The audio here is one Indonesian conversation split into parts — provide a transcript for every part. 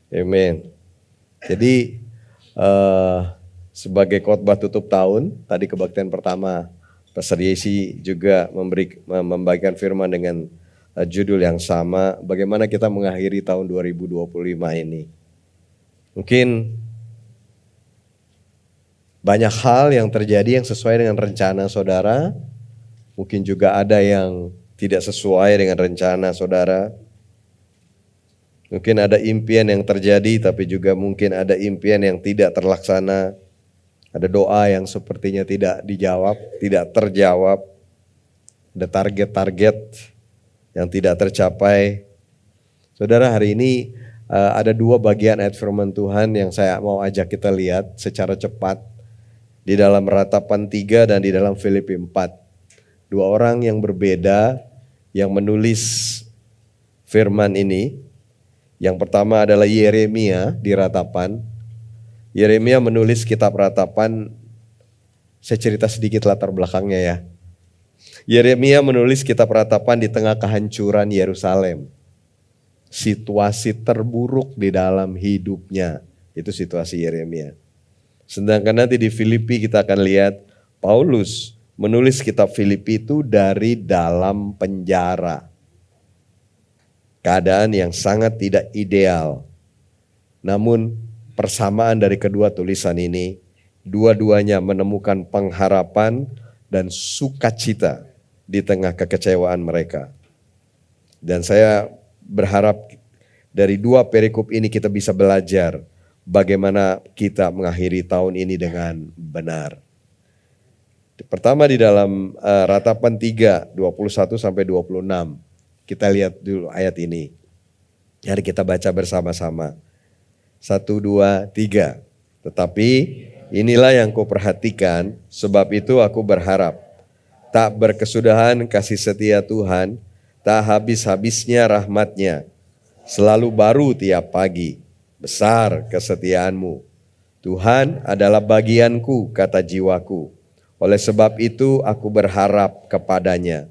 Amen. Jadi sebagai khotbah tutup tahun, tadi kebaktian pertama, Pastor Yesi juga membagikan firman dengan judul yang sama, bagaimana kita mengakhiri tahun 2025 ini. Mungkin banyak hal yang terjadi yang sesuai dengan rencana saudara, mungkin juga ada yang tidak sesuai dengan rencana saudara. Mungkin ada impian yang terjadi, tapi juga mungkin ada impian yang tidak terlaksana. Ada doa yang sepertinya tidak dijawab, tidak terjawab. Ada target-target yang tidak tercapai. Saudara, hari ini ada dua bagian ayat firman Tuhan yang saya mau ajak kita lihat secara cepat. Di dalam Ratapan 3 dan di dalam Filipi 4. Dua orang yang berbeda yang menulis firman ini. Yang pertama adalah Yeremia di Ratapan. Yeremia menulis kitab Ratapan, saya cerita sedikit latar belakangnya ya. Yeremia menulis kitab Ratapan di tengah kehancuran Yerusalem. Situasi terburuk di dalam hidupnya, itu situasi Yeremia. Sedangkan nanti di Filipi kita akan lihat Paulus menulis kitab Filipi itu dari dalam penjara. Keadaan yang sangat tidak ideal. Namun persamaan dari kedua tulisan ini, dua-duanya menemukan pengharapan dan sukacita di tengah kekecewaan mereka. Dan saya berharap dari dua perikop ini kita bisa belajar bagaimana kita mengakhiri tahun ini dengan benar. Pertama di dalam Ratapan 3, 21 sampai 26. Kita lihat dulu ayat ini. Mari kita baca bersama-sama. 1, 2, 3. Tetapi inilah yang kuperhatikan, sebab itu aku berharap. Tak berkesudahan kasih setia Tuhan, tak habis-habisnya rahmat-Nya. Selalu baru tiap pagi, besar kesetiaan-Mu. Tuhan adalah bagianku, kata jiwaku. Oleh sebab itu aku berharap kepada-Nya.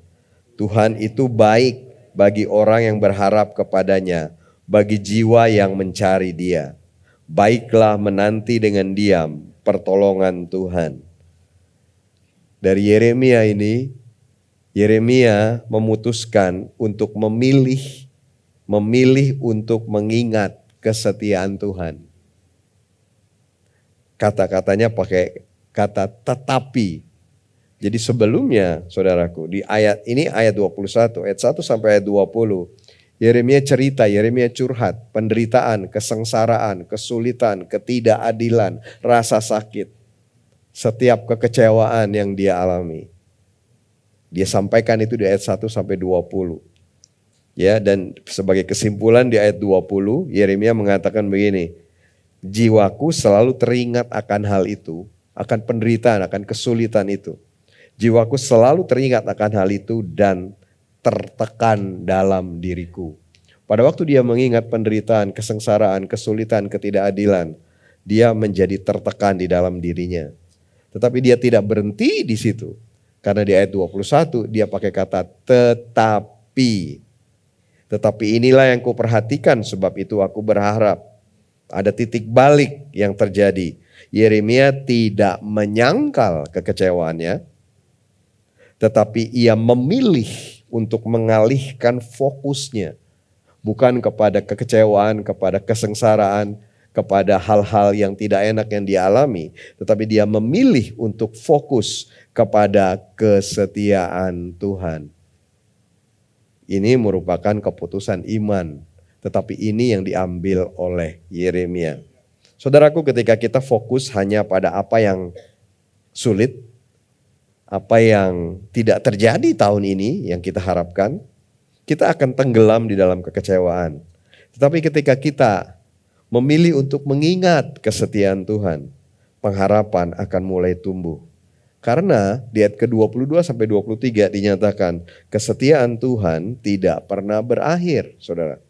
Tuhan itu baik bagi orang yang berharap kepada-Nya, bagi jiwa yang mencari Dia. Baiklah menanti dengan diam pertolongan Tuhan. Dari Yeremia ini, Yeremia memutuskan untuk memilih untuk mengingat kesetiaan Tuhan. Kata-katanya pakai kata tetapi. Jadi sebelumnya saudaraku di ayat ini ayat 21, ayat 1 sampai ayat 20. Yeremia cerita, Yeremia curhat, penderitaan, kesengsaraan, kesulitan, ketidakadilan, rasa sakit. Setiap kekecewaan yang dia alami. Dia sampaikan itu di ayat 1 sampai 20. Ya, dan sebagai kesimpulan di ayat 20, Yeremia mengatakan begini. Jiwaku selalu teringat akan hal itu, akan penderitaan, akan kesulitan itu. Jiwaku selalu teringat akan hal itu dan tertekan dalam diriku. Pada waktu dia mengingat penderitaan, kesengsaraan, kesulitan, ketidakadilan, dia menjadi tertekan di dalam dirinya. Tetapi dia tidak berhenti di situ. Karena di ayat 21 dia pakai kata tetapi. Tetapi inilah yang kuperhatikan, sebab itu aku berharap. Ada titik balik yang terjadi. Yeremia tidak menyangkal kekecewaannya. Tetapi ia memilih untuk mengalihkan fokusnya. Bukan kepada kekecewaan, kepada kesengsaraan, kepada hal-hal yang tidak enak yang dia alami. Tetapi dia memilih untuk fokus kepada kesetiaan Tuhan. Ini merupakan keputusan iman. Tetapi ini yang diambil oleh Yeremia. Saudaraku, ketika kita fokus hanya pada apa yang sulit, apa yang tidak terjadi tahun ini yang kita harapkan, kita akan tenggelam di dalam kekecewaan. Tetapi ketika kita memilih untuk mengingat kesetiaan Tuhan, pengharapan akan mulai tumbuh. Karena di ayat ke-22 sampai 23 dinyatakan kesetiaan Tuhan tidak pernah berakhir, saudara.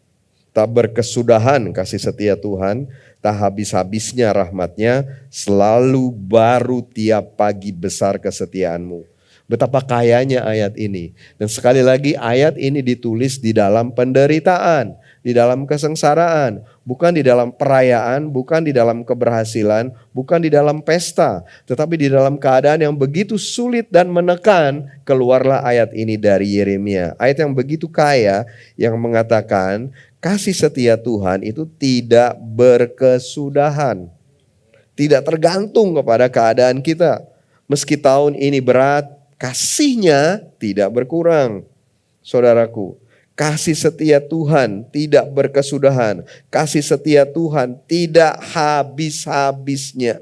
Tak berkesudahan kasih setia Tuhan, tak habis-habisnya rahmat-Nya, selalu baru tiap pagi besar kesetiaan-Mu. Betapa kayanya ayat ini. Dan sekali lagi ayat ini ditulis di dalam penderitaan, di dalam kesengsaraan, bukan di dalam perayaan, bukan di dalam keberhasilan, bukan di dalam pesta, tetapi di dalam keadaan yang begitu sulit dan menekan, keluarlah ayat ini dari Yeremia. Ayat yang begitu kaya yang mengatakan kasih setia Tuhan itu tidak berkesudahan, tidak tergantung kepada keadaan kita. Meski tahun ini berat, kasihnya tidak berkurang. Saudaraku, kasih setia Tuhan tidak berkesudahan. Kasih setia Tuhan tidak habis-habisnya.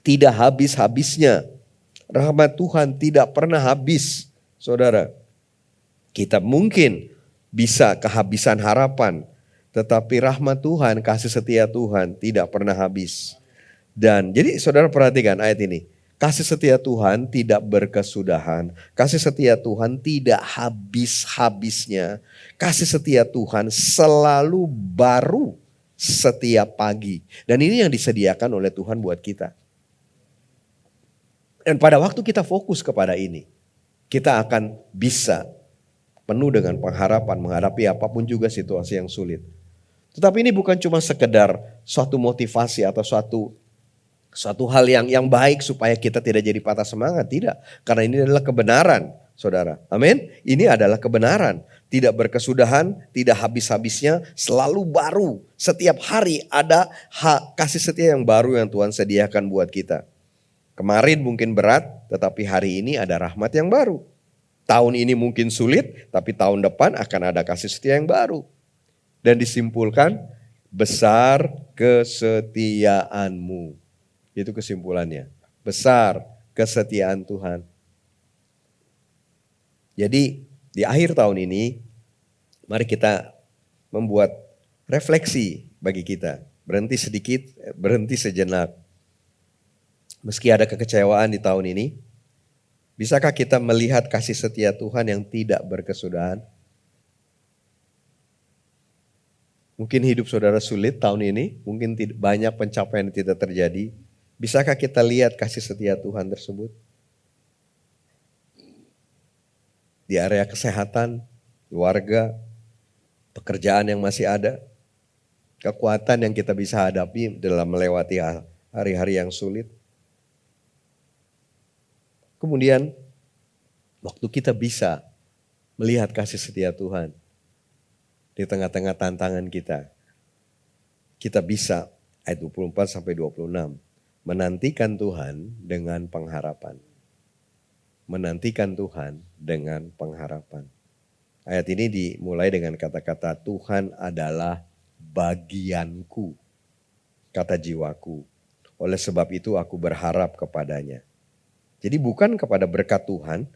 Tidak habis-habisnya. Rahmat Tuhan tidak pernah habis, saudara. Kita mungkin bisa kehabisan harapan, tetapi rahmat Tuhan, kasih setia Tuhan tidak pernah habis. Dan jadi saudara perhatikan ayat ini. Kasih setia Tuhan tidak berkesudahan. Kasih setia Tuhan tidak habis-habisnya. Kasih setia Tuhan selalu baru setiap pagi. Dan ini yang disediakan oleh Tuhan buat kita. Dan pada waktu kita fokus kepada ini, kita akan bisa penuh dengan pengharapan menghadapi apapun juga situasi yang sulit. Tetapi ini bukan cuma sekedar suatu motivasi atau suatu hal yang baik supaya kita tidak jadi patah semangat. Tidak, karena ini adalah kebenaran, saudara. Amin. Ini adalah kebenaran. Tidak berkesudahan, tidak habis-habisnya, selalu baru. Setiap hari ada kasih setia yang baru yang Tuhan sediakan buat kita. Kemarin mungkin berat, tetapi hari ini ada rahmat yang baru. Tahun ini mungkin sulit, tapi tahun depan akan ada kasih setia yang baru. Dan disimpulkan, besar kesetiaanmu. Itu kesimpulannya. Besar kesetiaan Tuhan. Jadi di akhir tahun ini, mari kita membuat refleksi bagi kita. Berhenti sedikit, berhenti sejenak. Meski ada kekecewaan di tahun ini, bisakah kita melihat kasih setia Tuhan yang tidak berkesudahan? Mungkin hidup saudara sulit tahun ini, mungkin banyak pencapaian yang tidak terjadi. Bisakah kita lihat kasih setia Tuhan tersebut? Di area kesehatan, keluarga, pekerjaan yang masih ada, kekuatan yang kita bisa hadapi dalam melewati hari-hari yang sulit. Kemudian waktu kita bisa melihat kasih setia Tuhan di tengah-tengah tantangan kita bisa ayat 24 sampai 26 menantikan Tuhan dengan pengharapan. Menantikan Tuhan dengan pengharapan. Ayat ini dimulai dengan kata-kata Tuhan adalah bagianku, kata jiwaku. Oleh sebab itu aku berharap kepadanya. Jadi bukan kepada berkat Tuhan,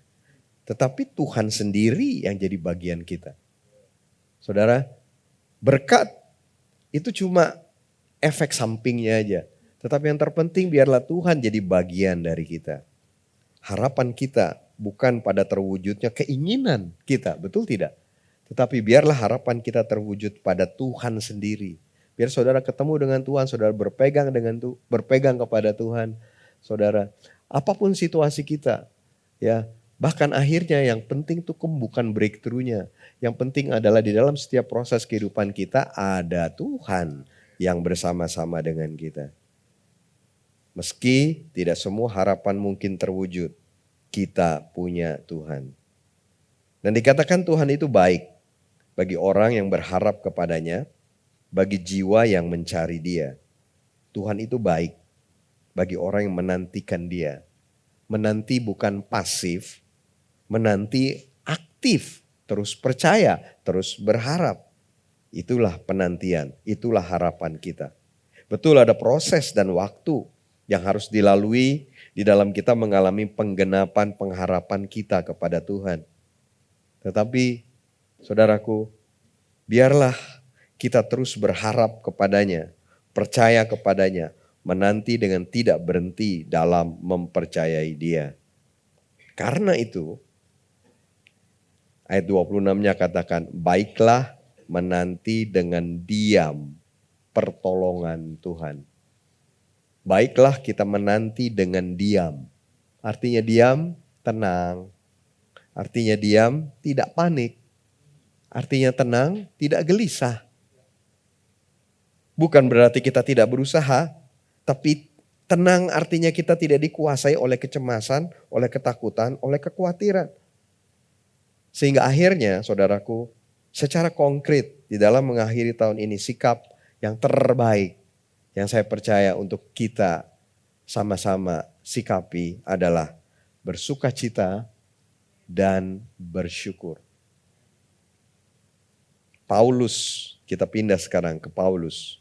tetapi Tuhan sendiri yang jadi bagian kita. Saudara, berkat itu cuma efek sampingnya aja. Tetapi yang terpenting biarlah Tuhan jadi bagian dari kita. Harapan kita bukan pada terwujudnya keinginan kita, betul tidak? Tetapi biarlah harapan kita terwujud pada Tuhan sendiri. Biar saudara ketemu dengan Tuhan, saudara berpegang kepada Tuhan. Saudara, apapun situasi kita, ya, bahkan akhirnya yang penting itu bukan breakthrough-nya. Yang penting adalah di dalam setiap proses kehidupan kita ada Tuhan yang bersama-sama dengan kita. Meski tidak semua harapan mungkin terwujud, kita punya Tuhan. Dan dikatakan Tuhan itu baik bagi orang yang berharap kepadanya, bagi jiwa yang mencari Dia. Tuhan itu baik bagi orang yang menantikan Dia. Menanti bukan pasif, menanti aktif, terus percaya, terus berharap. Itulah penantian, itulah harapan kita. Betul ada proses dan waktu yang harus dilalui di dalam kita mengalami penggenapan pengharapan kita kepada Tuhan. Tetapi saudaraku, biarlah kita terus berharap kepadanya, percaya kepadanya, menanti dengan tidak berhenti dalam mempercayai Dia. Karena itu, ayat 26-nya katakan, baiklah menanti dengan diam pertolongan Tuhan. Baiklah kita menanti dengan diam. Artinya diam, tenang. Artinya diam, tidak panik. artinya tenang, tidak gelisah. Bukan berarti kita tidak berusaha, tapi tenang artinya kita tidak dikuasai oleh kecemasan, oleh ketakutan, oleh kekhawatiran. Sehingga akhirnya saudaraku, secara konkret di dalam mengakhiri tahun ini sikap yang terbaik yang saya percaya untuk kita sama-sama sikapi adalah bersukacita dan bersyukur. Paulus, kita pindah sekarang ke Paulus,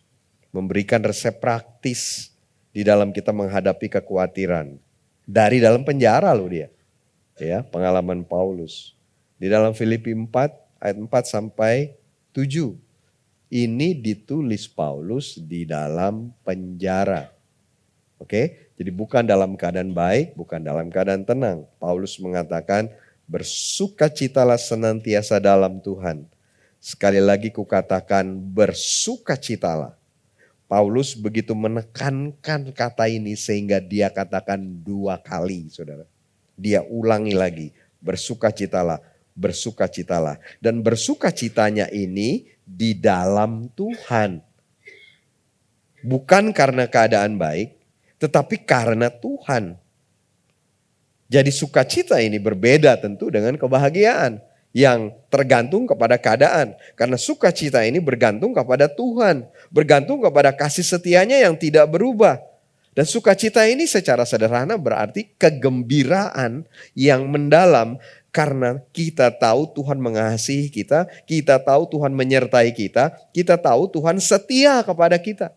memberikan resep praktis di dalam kita menghadapi kekhawatiran. Dari dalam penjara loh dia. Ya, pengalaman Paulus. Di dalam Filipi 4 ayat 4 sampai 7. Ini ditulis Paulus di dalam penjara. Oke, jadi bukan dalam keadaan baik, bukan dalam keadaan tenang. Paulus mengatakan bersukacitalah senantiasa dalam Tuhan. Sekali lagi kukatakan bersukacitalah. Paulus begitu menekankan kata ini sehingga dia katakan 2 kali, saudara. Dia ulangi lagi, bersukacitalah, bersukacitalah. Dan bersukacitanya ini di dalam Tuhan. Bukan karena keadaan baik, tetapi karena Tuhan. Jadi sukacita ini berbeda tentu dengan kebahagiaan yang tergantung kepada keadaan. Karena sukacita ini bergantung kepada Tuhan. Bergantung kepada kasih setianya yang tidak berubah. Dan sukacita ini secara sederhana berarti kegembiraan yang mendalam. Karena kita tahu Tuhan mengasihi kita. Kita tahu Tuhan menyertai kita. Kita tahu Tuhan setia kepada kita.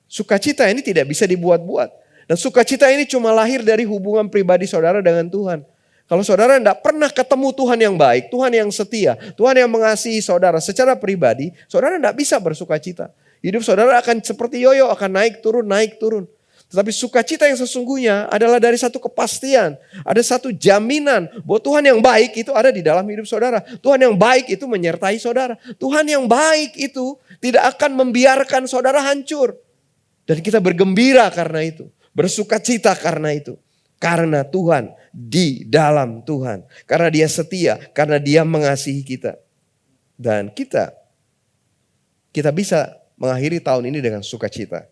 Sukacita ini tidak bisa dibuat-buat. Dan sukacita ini cuma lahir dari hubungan pribadi saudara dengan Tuhan. Kalau saudara tidak pernah ketemu Tuhan yang baik, Tuhan yang setia, Tuhan yang mengasihi saudara secara pribadi, saudara tidak bisa bersukacita. Hidup saudara akan seperti yoyo, akan naik turun, naik turun. Tetapi sukacita yang sesungguhnya adalah dari satu kepastian, ada satu jaminan bahwa Tuhan yang baik itu ada di dalam hidup saudara. Tuhan yang baik itu menyertai saudara. Tuhan yang baik itu tidak akan membiarkan saudara hancur. Dan kita bergembira karena itu, bersukacita karena itu. Karena Tuhan, di dalam Tuhan. Karena dia setia, karena dia mengasihi kita. Dan kita bisa mengakhiri tahun ini dengan sukacita.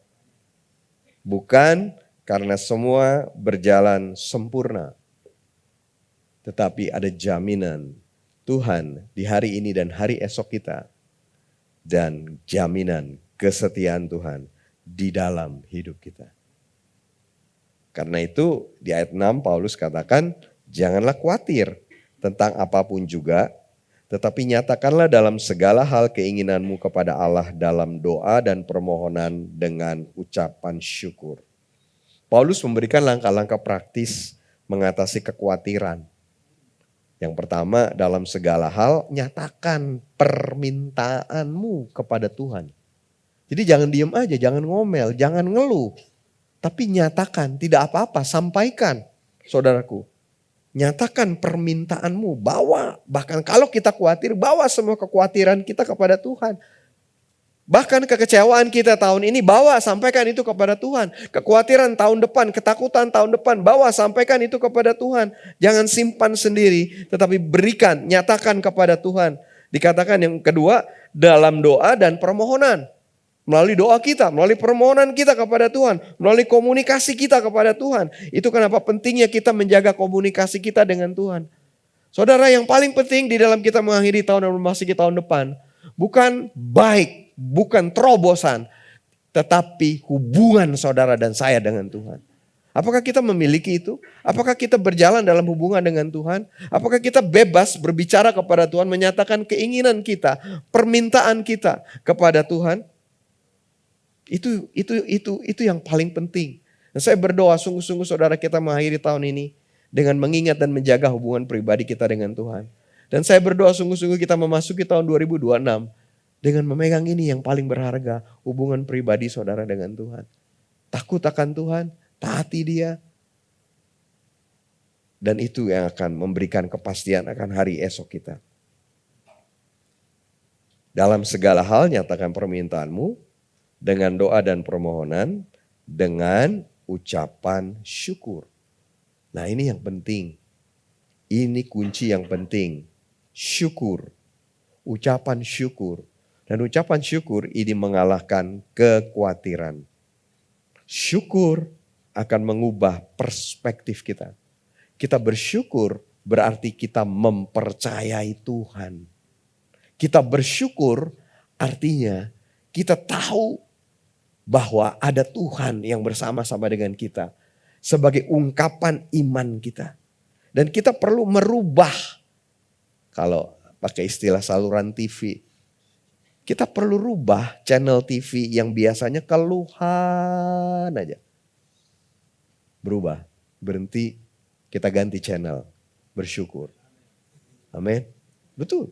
Bukan karena semua berjalan sempurna. Tetapi ada jaminan Tuhan di hari ini dan hari esok kita. Dan jaminan kesetiaan Tuhan di dalam hidup kita. Karena itu di ayat 6 Paulus katakan janganlah khawatir tentang apapun juga. Tetapi nyatakanlah dalam segala hal keinginanmu kepada Allah dalam doa dan permohonan dengan ucapan syukur. Paulus memberikan langkah-langkah praktis mengatasi kekhawatiran. Yang pertama dalam segala hal nyatakan permintaanmu kepada Tuhan. Jadi jangan diem aja, jangan ngomel, jangan ngeluh. Tapi nyatakan, tidak apa-apa, sampaikan saudaraku. Nyatakan permintaanmu, bawa. Bahkan kalau kita khawatir, bawa semua kekhawatiran kita kepada Tuhan. Bahkan kekecewaan kita tahun ini, bawa sampaikan itu kepada Tuhan. Kekhawatiran tahun depan, ketakutan tahun depan, bawa sampaikan itu kepada Tuhan. Jangan simpan sendiri, tetapi berikan, nyatakan kepada Tuhan. Dikatakan yang kedua, dalam doa dan permohonan. Melalui doa kita, melalui permohonan kita kepada Tuhan, melalui komunikasi kita kepada Tuhan. Itu kenapa pentingnya kita menjaga komunikasi kita dengan Tuhan. Saudara, yang paling penting di dalam kita mengakhiri tahun dan memasuki tahun depan, bukan baik, bukan terobosan, tetapi hubungan saudara dan saya dengan Tuhan. Apakah kita memiliki itu? Apakah kita berjalan dalam hubungan dengan Tuhan? Apakah kita bebas berbicara kepada Tuhan, menyatakan keinginan kita, permintaan kita kepada Tuhan? Itu yang paling penting. Dan saya berdoa sungguh-sungguh saudara kita mengakhiri tahun ini dengan mengingat dan menjaga hubungan pribadi kita dengan Tuhan. Dan saya berdoa sungguh-sungguh kita memasuki tahun 2026 dengan memegang ini yang paling berharga, hubungan pribadi saudara dengan Tuhan. Takut akan Tuhan, taati Dia. Dan itu yang akan memberikan kepastian akan hari esok kita. Dalam segala hal nyatakan permintaanmu, dengan doa dan permohonan, dengan ucapan syukur. Nah ini yang penting. Ini kunci yang penting. Syukur. ucapan syukur. Dan ucapan syukur ini mengalahkan kekhawatiran. Syukur akan mengubah perspektif kita. Kita bersyukur berarti kita mempercayai Tuhan. Kita bersyukur artinya kita tahu bahwa ada Tuhan yang bersama-sama dengan kita. Sebagai ungkapan iman kita. Dan kita perlu merubah, kalau pakai istilah saluran TV, kita perlu rubah channel TV yang biasanya keluhan aja. Berubah, berhenti, kita ganti channel, bersyukur. Amin. Betul.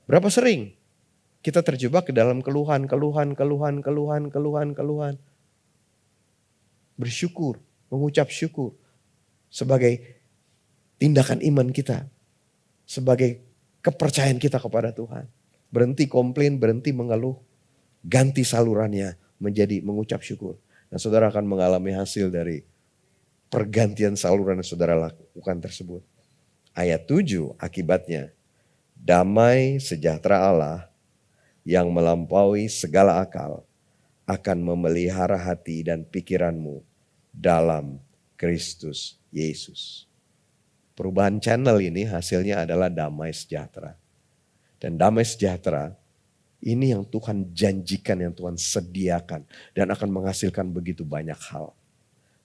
Berapa sering kita terjebak ke dalam keluhan. Bersyukur, mengucap syukur sebagai tindakan iman kita. Sebagai kepercayaan kita kepada Tuhan. Berhenti komplain, berhenti mengeluh. Ganti salurannya menjadi mengucap syukur. Dan saudara akan mengalami hasil dari pergantian saluran yang saudara lakukan tersebut. Ayat 7 akibatnya. Damai sejahtera Allah yang melampaui segala akal akan memelihara hati dan pikiranmu dalam Kristus Yesus. Perubahan channel ini hasilnya adalah damai sejahtera. Dan damai sejahtera ini yang Tuhan janjikan, yang Tuhan sediakan. Dan akan menghasilkan begitu banyak hal.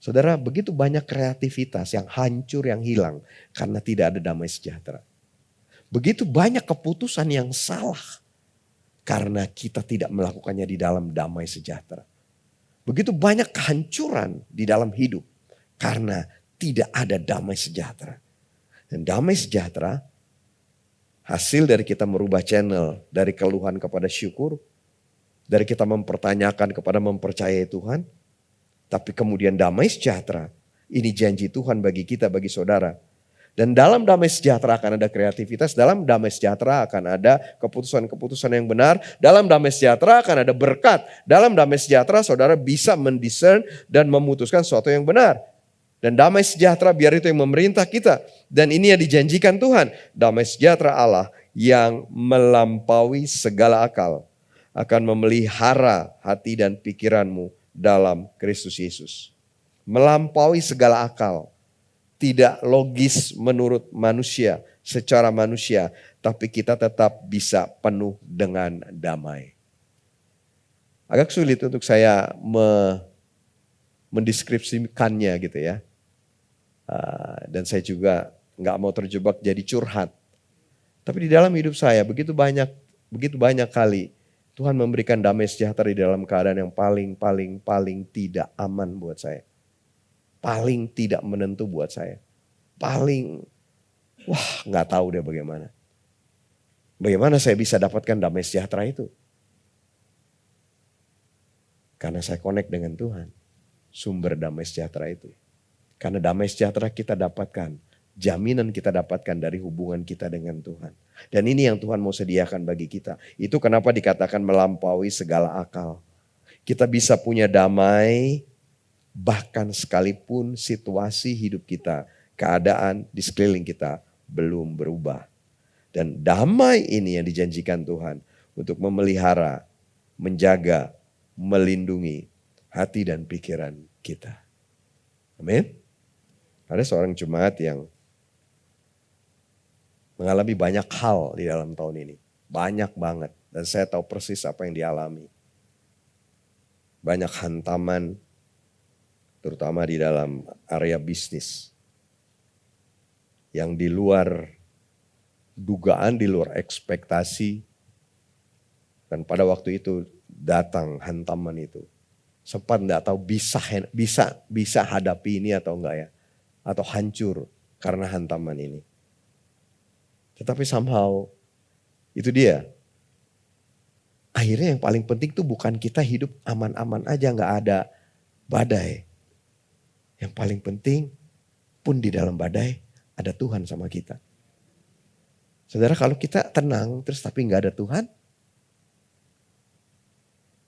Saudara, begitu banyak kreativitas yang hancur, yang hilang karena tidak ada damai sejahtera. Begitu banyak keputusan yang salah karena kita tidak melakukannya di dalam damai sejahtera. Begitu banyak kehancuran di dalam hidup karena tidak ada damai sejahtera. Dan damai sejahtera hasil dari kita merubah channel dari keluhan kepada syukur, dari kita mempertanyakan kepada mempercayai Tuhan, tapi kemudian damai sejahtera. Ini janji Tuhan bagi kita, bagi saudara. Dan dalam damai sejahtera akan ada kreativitas, dalam damai sejahtera akan ada keputusan-keputusan yang benar, dalam damai sejahtera akan ada berkat, dalam damai sejahtera saudara bisa mendiscern dan memutuskan sesuatu yang benar. Dan damai sejahtera biar itu yang memerintah kita. Dan ini yang dijanjikan Tuhan. Damai sejahtera Allah yang melampaui segala akal akan memelihara hati dan pikiranmu dalam Kristus Yesus. Melampaui segala akal. Tidak logis menurut manusia, secara manusia. Tapi kita tetap bisa penuh dengan damai. Agak sulit untuk saya mendeskripsikannya gitu ya. Dan saya juga nggak mau terjebak jadi curhat. Tapi di dalam hidup saya begitu banyak kali Tuhan memberikan damai sejahtera di dalam keadaan yang paling tidak aman buat saya. Paling tidak menentu buat saya. Nggak tahu deh bagaimana. Bagaimana saya bisa dapatkan damai sejahtera itu? Karena saya connect dengan Tuhan. Sumber damai sejahtera itu. Karena damai sejahtera kita dapatkan, jaminan kita dapatkan dari hubungan kita dengan Tuhan. Dan ini yang Tuhan mau sediakan bagi kita. Itu kenapa dikatakan melampaui segala akal. Kita bisa punya damai, bahkan sekalipun situasi hidup kita, keadaan di sekeliling kita belum berubah. Dan damai ini yang dijanjikan Tuhan untuk memelihara, menjaga, melindungi hati dan pikiran kita. Amin. Ada seorang jemaat yang mengalami banyak hal di dalam tahun ini. Banyak banget. Dan saya tahu persis apa yang dialami. Banyak hantaman, terutama di dalam area bisnis. Yang di luar dugaan, di luar ekspektasi. Dan pada waktu itu datang hantaman itu. Sempat enggak tahu bisa hadapi ini atau enggak ya. Atau hancur karena hantaman ini. Tetapi somehow itu dia. Akhirnya yang paling penting tuh bukan kita hidup aman-aman aja, gak ada badai. Yang paling penting pun di dalam badai ada Tuhan sama kita. Saudara, kalau kita tenang terus tapi gak ada Tuhan,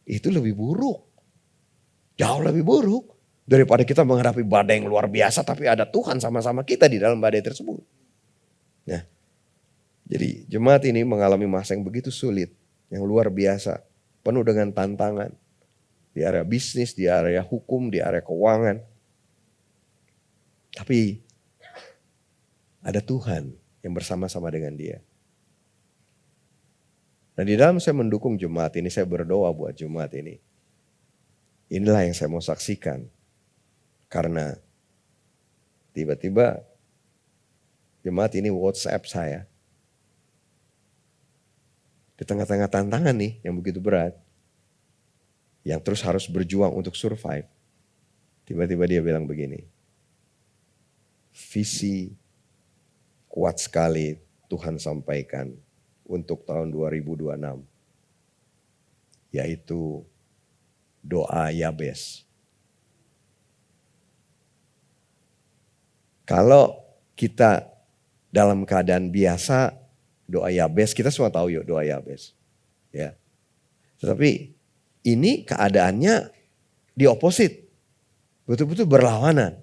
itu lebih buruk. Jauh lebih buruk. Daripada kita menghadapi badai yang luar biasa tapi ada Tuhan sama-sama kita di dalam badai tersebut. Nah, Jemaat ini mengalami masa yang begitu sulit, yang luar biasa, penuh dengan tantangan. Di area bisnis, di area hukum, di area keuangan. Tapi ada Tuhan yang bersama-sama dengan dia. Dan di dalam saya mendukung jemaat ini, saya berdoa buat jemaat ini. Inilah yang saya mau saksikan. Karena tiba-tiba jemaat ini WhatsApp saya. Di tengah-tengah tantangan nih yang begitu berat. Yang terus harus berjuang untuk survive. Tiba-tiba dia bilang begini. Visi kuat sekali Tuhan sampaikan untuk tahun 2026. Yaitu doa Yabes. Kalau kita dalam keadaan biasa, doa Yabes, kita semua tahu yuk doa Yabes. Ya. Tetapi ini keadaannya di opposite. Betul-betul berlawanan.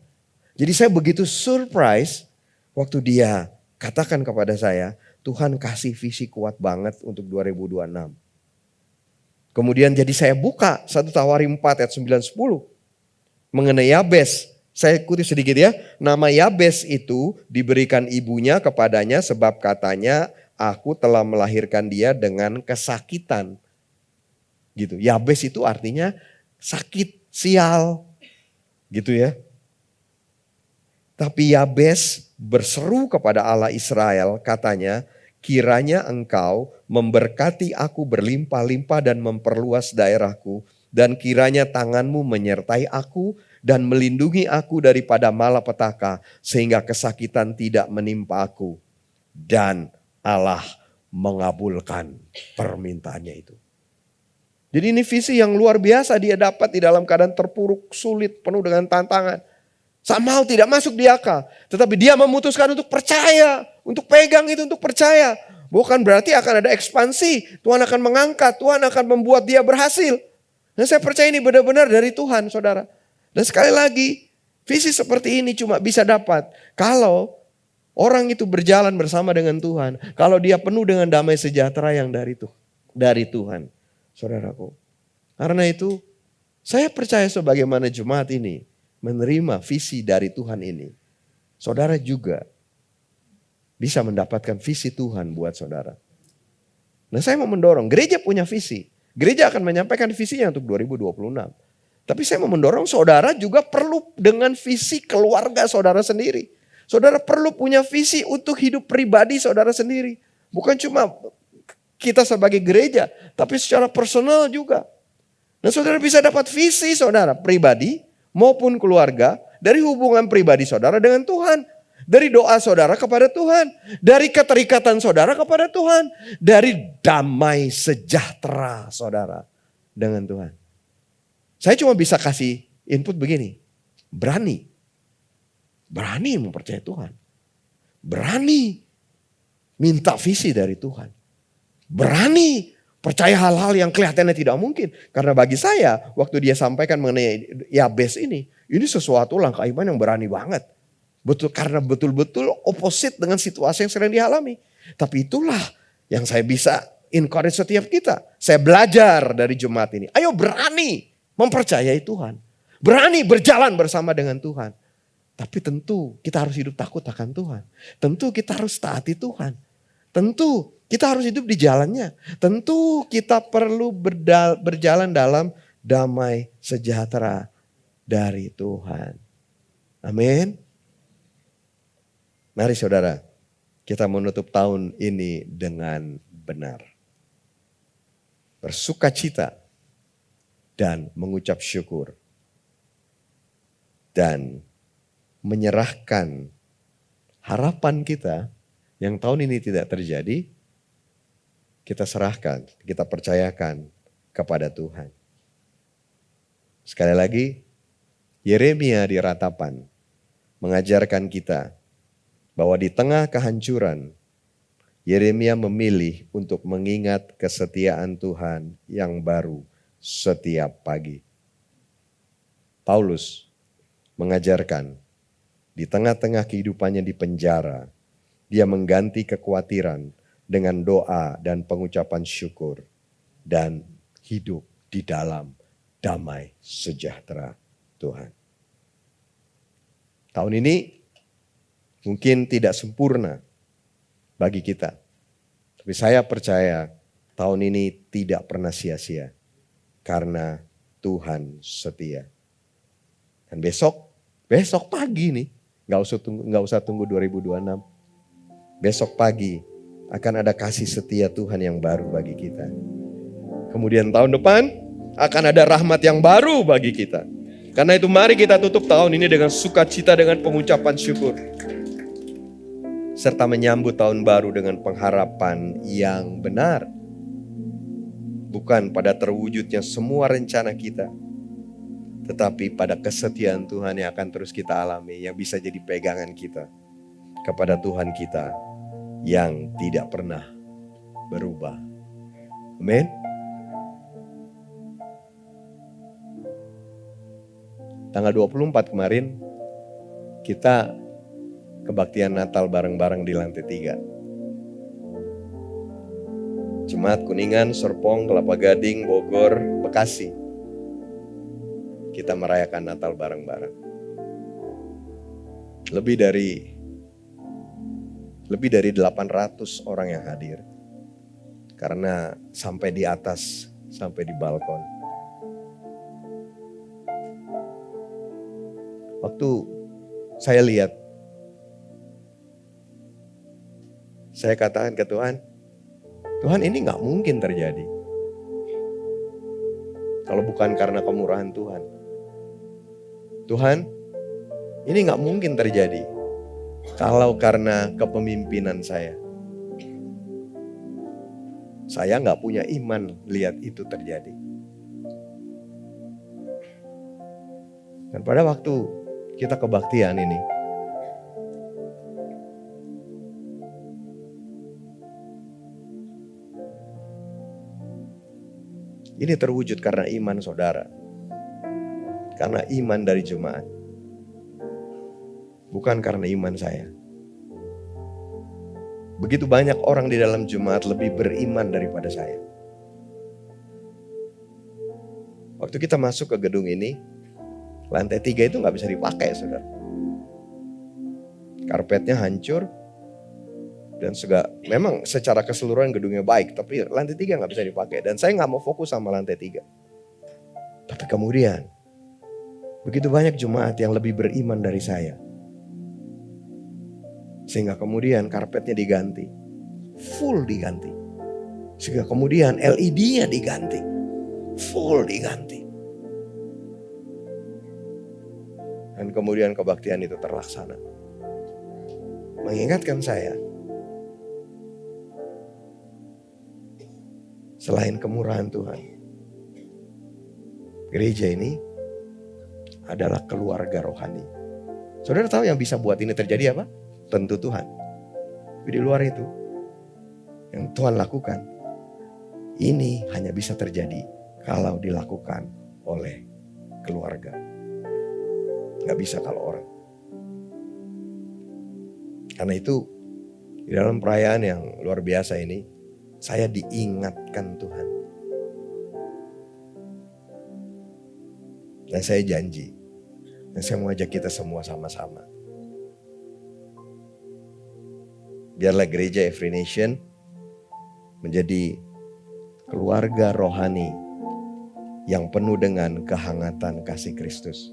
Jadi saya begitu surprise waktu dia katakan kepada saya, Tuhan kasih visi kuat banget untuk 2026. Kemudian jadi saya buka 1 Tawari 4 ayat 9-10 mengenai Yabes. Saya kutip sedikit ya. Nama Yabes itu diberikan ibunya kepadanya sebab katanya aku telah melahirkan dia dengan kesakitan. Gitu. Yabes itu artinya sakit, sial. Gitu ya. Tapi Yabes berseru kepada Allah Israel, katanya, kiranya engkau memberkati aku berlimpah-limpah dan memperluas daerahku, dan kiranya tanganmu menyertai aku dan melindungi aku daripada malapetaka, sehingga kesakitan tidak menimpa aku. Dan Allah mengabulkan permintaannya itu. Jadi ini visi yang luar biasa dia dapat di dalam keadaan terpuruk, sulit, penuh dengan tantangan. Somehow tidak masuk di akal. Tetapi dia memutuskan untuk percaya. Untuk pegang itu, untuk percaya. Bukan berarti akan ada ekspansi. Tuhan akan mengangkat, Tuhan akan membuat dia berhasil. Dan saya percaya ini benar-benar dari Tuhan, saudara. Dan sekali lagi, visi seperti ini cuma bisa dapat kalau orang itu berjalan bersama dengan Tuhan. Kalau dia penuh dengan damai sejahtera yang dari Tuhan. Saudaraku. Karena itu saya percaya sebagaimana jemaat ini menerima visi dari Tuhan ini. Saudara juga bisa mendapatkan visi Tuhan buat saudara. Nah saya mau mendorong, gereja punya visi. Gereja akan menyampaikan visinya untuk 2026. Tapi saya mau mendorong saudara juga perlu dengan visi keluarga saudara sendiri. Saudara perlu punya visi untuk hidup pribadi saudara sendiri. Bukan cuma kita sebagai gereja, tapi secara personal juga. Nah saudara bisa dapat visi saudara pribadi maupun keluarga dari hubungan pribadi saudara dengan Tuhan. Dari doa saudara kepada Tuhan. Dari keterikatan saudara kepada Tuhan. Dari damai sejahtera saudara dengan Tuhan. Saya cuma bisa kasih input begini. Berani. Berani mempercayai Tuhan. Berani minta visi dari Tuhan. Berani percaya hal-hal yang kelihatannya tidak mungkin. Karena bagi saya, waktu dia sampaikan mengenai Yabes ini sesuatu langkah iman yang berani banget. Karena betul-betul opposite dengan situasi yang sedang dialami. Tapi itulah yang saya bisa encourage setiap kita. Saya belajar dari jemaat ini. Ayo berani mempercayai Tuhan. Berani berjalan bersama dengan Tuhan. Tapi tentu kita harus hidup takut akan Tuhan. Tentu kita harus taati Tuhan. Tentu kita harus hidup di jalannya. Tentu kita perlu berjalan dalam damai sejahtera dari Tuhan. Amin. Mari saudara, kita menutup tahun ini dengan benar. Bersukacita dan mengucap syukur. Dan menyerahkan harapan kita yang tahun ini tidak terjadi, kita serahkan, kita percayakan kepada Tuhan. Sekali lagi, Yeremia di ratapan mengajarkan kita bahwa di tengah kehancuran, Yeremia memilih untuk mengingat kesetiaan Tuhan yang baru setiap pagi. Paulus mengajarkan di tengah-tengah kehidupannya di penjara, dia mengganti kekhawatiran dengan doa dan pengucapan syukur dan hidup di dalam damai sejahtera Tuhan. Tahun ini mungkin tidak sempurna bagi kita. Tapi saya percaya tahun ini tidak pernah sia-sia. Karena Tuhan setia. Dan besok pagi nih. Gak usah tunggu 2026. Besok pagi akan ada kasih setia Tuhan yang baru bagi kita. Kemudian tahun depan akan ada rahmat yang baru bagi kita. Karena itu mari kita tutup tahun ini dengan sukacita, dengan pengucapan syukur. Serta menyambut tahun baru dengan pengharapan yang benar. Bukan pada terwujudnya semua rencana kita. Tetapi pada kesetiaan Tuhan yang akan terus kita alami. Yang bisa jadi pegangan kita kepada Tuhan kita yang tidak pernah berubah. Amin. Tanggal 24 kemarin kita kebaktian Natal bareng-bareng di lantai 3. Jemaat Kuningan, Serpong, Kelapa Gading, Bogor, Bekasi. Kita merayakan Natal bareng-bareng. Lebih dari 800 orang yang hadir. Karena sampai di atas, sampai di balkon. Waktu saya lihat, saya katakan ke Tuhan, Tuhan ini gak mungkin terjadi. Kalau bukan karena kemurahan Tuhan. Tuhan, ini gak mungkin terjadi. Kalau karena kepemimpinan saya. Saya gak punya iman lihat itu terjadi. Dan pada waktu kita kebaktian ini, ini terwujud karena iman saudara. Karena iman dari jemaat. Bukan karena iman saya. Begitu banyak orang di dalam jemaat lebih beriman daripada saya. Waktu kita masuk ke gedung ini, lantai 3 itu gak bisa dipakai, saudara. Karpetnya hancur. Dan memang secara keseluruhan gedungnya baik. Tapi lantai 3 gak bisa dipakai. Dan saya gak mau fokus sama lantai 3. Tapi kemudian, begitu banyak jemaat yang lebih beriman dari saya. Sehingga kemudian karpetnya diganti. Full diganti. Sehingga kemudian LED-nya diganti. Full diganti. Dan kemudian kebaktian itu terlaksana. Mengingatkan saya, selain kemurahan Tuhan, gereja ini adalah keluarga rohani. Saudara tahu yang bisa buat ini terjadi apa? Tentu Tuhan. Tapi di luar itu, yang Tuhan lakukan, ini hanya bisa terjadi kalau dilakukan oleh keluarga. Gak bisa kalau orang. Karena itu di dalam perayaan yang luar biasa ini, saya diingatkan Tuhan. Dan saya janji, dan saya mau ajak kita semua sama-sama. Biarlah gereja Every Nation menjadi keluarga rohani yang penuh dengan kehangatan kasih Kristus.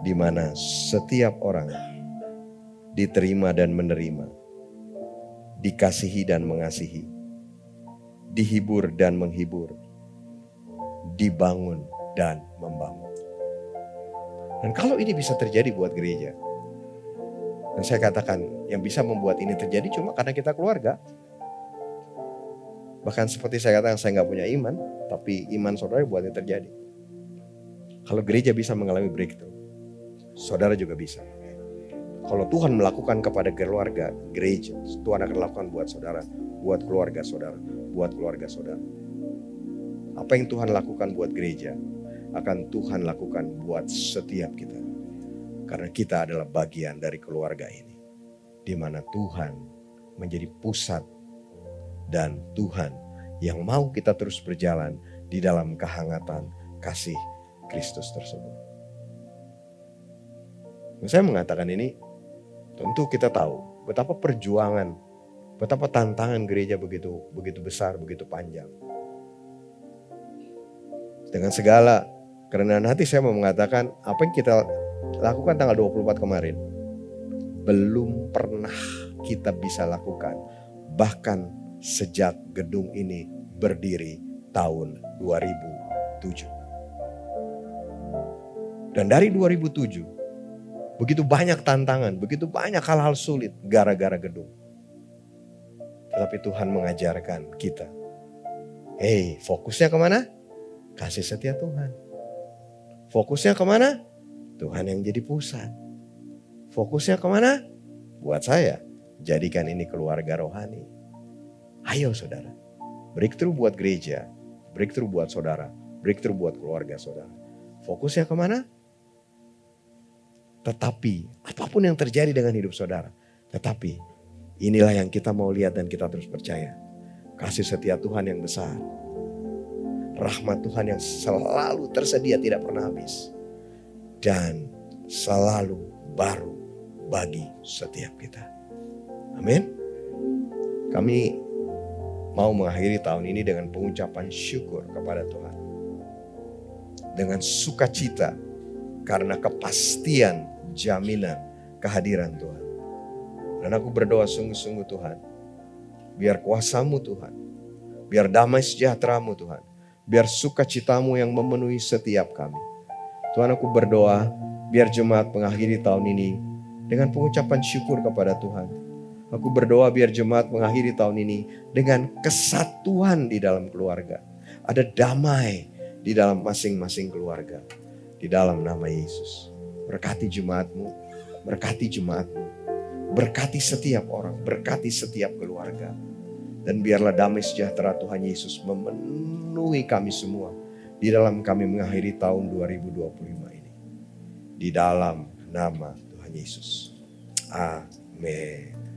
Di mana setiap orang diterima dan menerima, dikasihi dan mengasihi, dihibur dan menghibur, dibangun dan membangun. Dan kalau ini bisa terjadi buat gereja, dan saya katakan yang bisa membuat ini terjadi cuma karena kita keluarga. Bahkan seperti saya katakan, saya gak punya iman, tapi iman saudara buat ini terjadi. Kalau gereja bisa mengalami breakthrough, saudara juga bisa. Kalau Tuhan melakukan kepada keluarga gereja, Tuhan akan lakukan buat saudara, buat keluarga saudara, buat keluarga saudara. Apa yang Tuhan lakukan buat gereja, akan Tuhan lakukan buat setiap kita. Karena kita adalah bagian dari keluarga ini, di mana Tuhan menjadi pusat dan Tuhan yang mau kita terus berjalan di dalam kehangatan kasih Kristus tersebut. Saya mengatakan ini, tentu kita tahu betapa perjuangan, betapa tantangan gereja begitu besar, begitu panjang. Dengan segala kerendahan hati saya mau mengatakan apa yang kita lakukan tanggal 24 kemarin belum pernah kita bisa lakukan bahkan sejak gedung ini berdiri tahun 2007. Dan dari 2007 begitu banyak tantangan, begitu banyak hal-hal sulit gara-gara gedung. Tetapi Tuhan mengajarkan kita, fokusnya kemana? Kasih setia Tuhan. Fokusnya kemana? Tuhan yang jadi pusat. Fokusnya kemana? Buat saya, jadikan ini keluarga rohani. Ayo saudara, breakthrough buat gereja, breakthrough buat saudara, breakthrough buat keluarga saudara. Fokusnya kemana? Tetapi apapun yang terjadi dengan hidup saudara, tetapi inilah yang kita mau lihat dan kita terus percaya. Kasih setia Tuhan yang besar. Rahmat Tuhan yang selalu tersedia tidak pernah habis. Dan selalu baru bagi setiap kita. Amin. Kami mau mengakhiri tahun ini dengan pengucapan syukur kepada Tuhan. Dengan sukacita karena kepastian jaminan kehadiran Tuhan. Dan aku berdoa sungguh-sungguh Tuhan. Biar kuasa-Mu Tuhan. Biar damai sejahtera-Mu Tuhan. Biar sukacitamu yang memenuhi setiap kami. Tuhan, aku berdoa biar jemaat mengakhiri tahun ini dengan pengucapan syukur kepada Tuhan. Aku berdoa biar jemaat mengakhiri tahun ini dengan kesatuan di dalam keluarga. Ada damai di dalam masing-masing keluarga. Di dalam nama Yesus. Berkati jemaat-Mu, berkati jemaat-Mu. Berkati setiap orang, berkati setiap keluarga. Dan biarlah damai sejahtera Tuhan Yesus memenuhi kami semua di dalam kami mengakhiri tahun 2025 ini. Di dalam nama Tuhan Yesus. Amin.